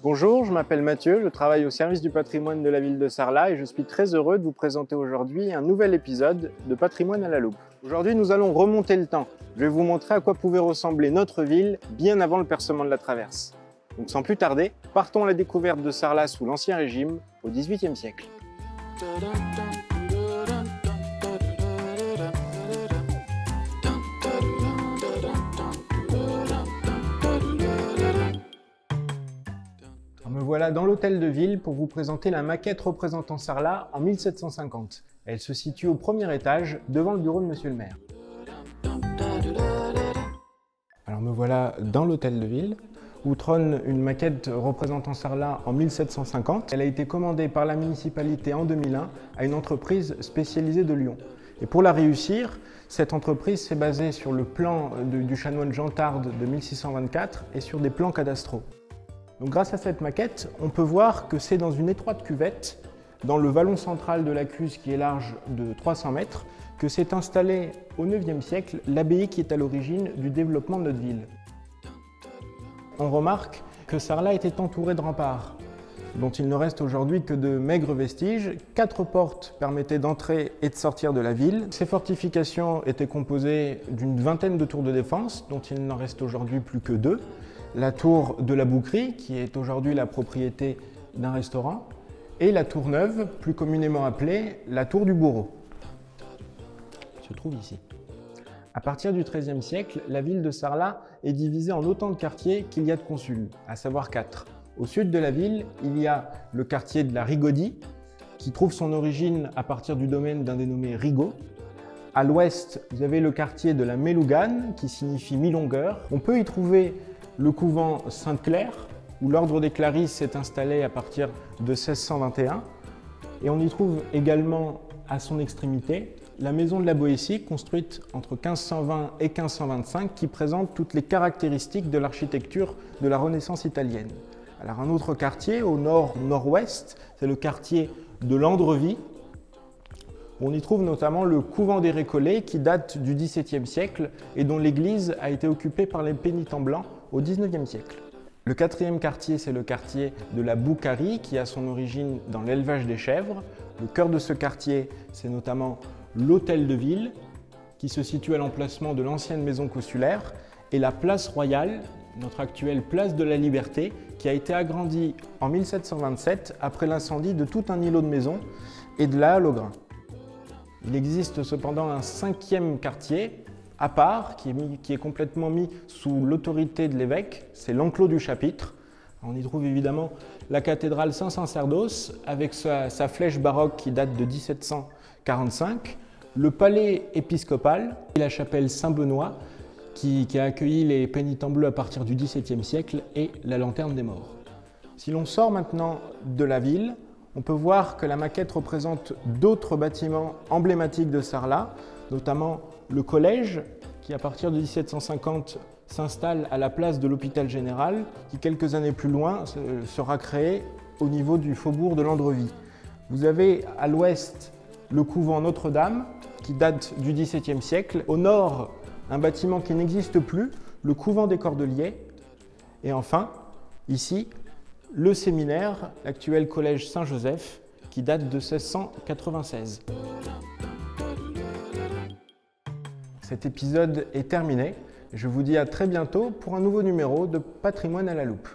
Bonjour, je m'appelle Mathieu, je travaille au service du patrimoine de la ville de Sarlat et je suis très heureux de vous présenter aujourd'hui un nouvel épisode de Patrimoine à la loupe. Aujourd'hui, nous allons remonter le temps. Je vais vous montrer à quoi pouvait ressembler notre ville bien avant le percement de la traverse. Donc sans plus tarder, partons à la découverte de Sarlat sous l'Ancien Régime au XVIIIe siècle. Me voilà dans l'hôtel de ville pour vous présenter la maquette représentant Sarlat en 1750. Elle se situe au premier étage, devant le bureau de monsieur le maire. Alors me voilà dans l'hôtel de ville, où trône une maquette représentant Sarlat en 1750. Elle a été commandée par la municipalité en 2001 à une entreprise spécialisée de Lyon. Et pour la réussir, cette entreprise s'est basée sur le plan du chanoine Jean Tard de 1624 et sur des plans cadastraux. Donc grâce à cette maquette, on peut voir que c'est dans une étroite cuvette, dans le vallon central de la Cluse qui est large de 300 mètres, que s'est installée au IXe siècle l'abbaye qui est à l'origine du développement de notre ville. On remarque que Sarlat était entouré de remparts, dont il ne reste aujourd'hui que de maigres vestiges. 4 portes permettaient d'entrer et de sortir de la ville. Ces fortifications étaient composées d'une vingtaine de tours de défense, dont il n'en reste aujourd'hui plus que 2. La tour de la Bouquerie, qui est aujourd'hui la propriété d'un restaurant, et la tour neuve, plus communément appelée la tour du bourreau, se trouve ici. À partir du XIIIe siècle, la ville de Sarlat est divisée en autant de quartiers qu'il y a de consuls, à savoir 4. Au sud de la ville, il y a le quartier de la Rigaudie, qui trouve son origine à partir du domaine d'un dénommé Rigaud. À l'ouest, vous avez le quartier de la Mélougane, qui signifie mi-longueur. On peut y trouver le couvent Sainte-Claire, où l'ordre des Clarisses s'est installé à partir de 1621. Et on y trouve également, à son extrémité, la maison de la Boétie, construite entre 1520 et 1525, qui présente toutes les caractéristiques de l'architecture de la Renaissance italienne. Alors un autre quartier, au nord-nord-ouest, c'est le quartier de Landrevie. On y trouve notamment le couvent des Récollets, qui date du XVIIe siècle et dont l'église a été occupée par les pénitents blancs au XIXe siècle. Le 4e quartier, c'est le quartier de la Boucarie, qui a son origine dans l'élevage des chèvres. Le cœur de ce quartier, c'est notamment l'hôtel de ville, qui se situe à l'emplacement de l'ancienne maison consulaire, et la place royale, notre actuelle place de la Liberté, qui a été agrandie en 1727 après l'incendie de tout un îlot de maisons et de la halle au grain. Il existe cependant un 5e quartier, à part, qui est complètement mis sous l'autorité de l'évêque, c'est l'enclos du chapitre. On y trouve évidemment la cathédrale Saint-Sacerdos avec sa flèche baroque qui date de 1745, le palais épiscopal et la chapelle Saint-Benoît qui a accueilli les pénitents bleus à partir du XVIIe siècle et la lanterne des morts. Si l'on sort maintenant de la ville, on peut voir que la maquette représente d'autres bâtiments emblématiques de Sarlat, notamment le collège, qui à partir de 1750 s'installe à la place de l'hôpital général, qui quelques années plus loin sera créé au niveau du faubourg de Landrevie. Vous avez à l'ouest le couvent Notre-Dame, qui date du XVIIe siècle. Au nord, un bâtiment qui n'existe plus, le couvent des Cordeliers. Et enfin, ici, le séminaire, l'actuel collège Saint-Joseph, qui date de 1696. Cet épisode est terminé. Je vous dis à très bientôt pour un nouveau numéro de Patrimoine à la loupe.